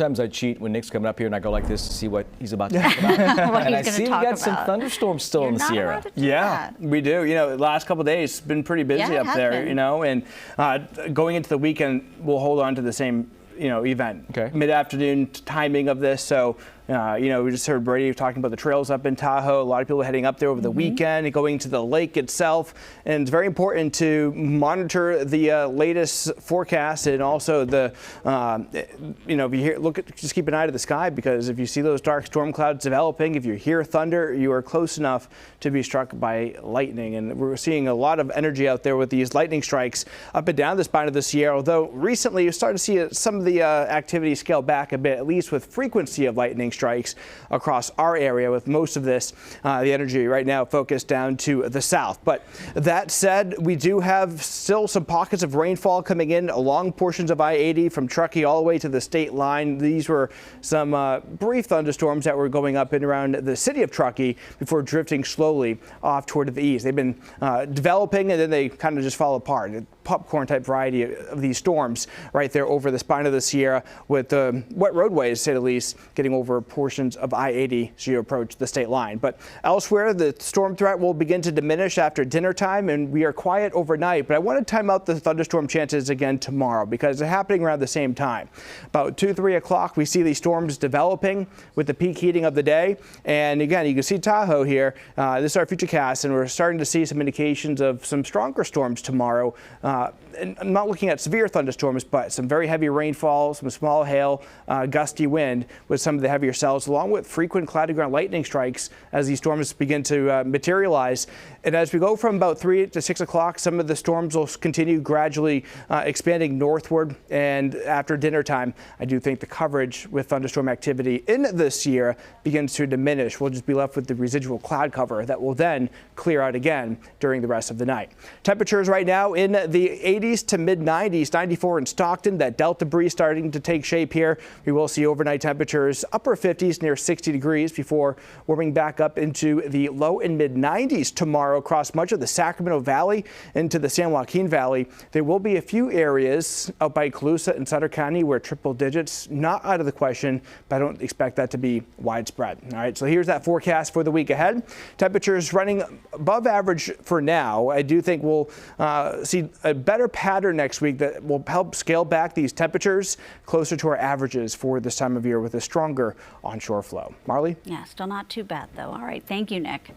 Sometimes I cheat when Nick's coming up here and I go like this to see what he's about to talk about. And I see we got some thunderstorms still in the Sierra. Yeah, we do. You know, the last couple of days it's been pretty busy up there, you know, and going into the weekend, we'll hold on to the same, event. Okay. Mid-afternoon timing of this. So, we just heard Brady talking about the trails up in Tahoe. A lot of people heading up there over the weekend and going to the lake itself. And it's very important to monitor the latest forecast and also the, if you hear, just keep an eye to the sky, because if you see those dark storm clouds developing, if you hear thunder, you are close enough to be struck by lightning. And we're seeing a lot of energy out there with these lightning strikes up and down the spine of the Sierra. Although recently you start to see some of the activity scale back a bit, at least with frequency of lightning strikes across our area, with most of this, the energy right now focused down to the south. But that said, we do have still some pockets of rainfall coming in along portions of I-80 from Truckee all the way to the state line. These were some brief thunderstorms that were going up and around the city of Truckee before drifting slowly off toward the east. They've been developing and then they kind of just fall apart. Popcorn type variety of these storms right there over the spine of the Sierra, with wet roadways, to say the least, getting over portions of I-80 as you approach the state line. But elsewhere, the storm threat will begin to diminish after dinner time, and we are quiet overnight. But I want to time out the thunderstorm chances again tomorrow, because they're happening around the same time. About 2-3 o'clock, we see these storms developing with the peak heating of the day. And again, you can see Tahoe here. This is our futurecast, and we're starting to see some indications of some stronger storms tomorrow. And I'm not looking at severe thunderstorms, but some very heavy rainfall, some small hail, gusty wind with some of the heavier cells, along with frequent cloudy ground lightning strikes as these storms begin to materialize. And as we go from about 3 to 6 o'clock, some of the storms will continue gradually expanding northward. And after dinner time, I do think the coverage with thunderstorm activity in the Sierra begins to diminish. We'll just be left with the residual cloud cover that will then clear out again during the rest of the night. Temperatures right now in the 80s to mid 90s, 94 in Stockton. That Delta breeze starting to take shape here. We will see overnight temperatures upper 50s near 60 degrees before warming back up into the low and mid 90s tomorrow across much of the Sacramento Valley into the San Joaquin Valley. There will be a few areas out by Colusa and Sutter County where triple digits not out of the question, but I don't expect that to be widespread. All right, so here's that forecast for the week ahead. Temperatures running above average for now. I do think we'll see a better pattern next week that will help scale back these temperatures closer to our averages for this time of year with a stronger onshore flow. Marley? Yeah, still not too bad though. All right, thank you, Nick.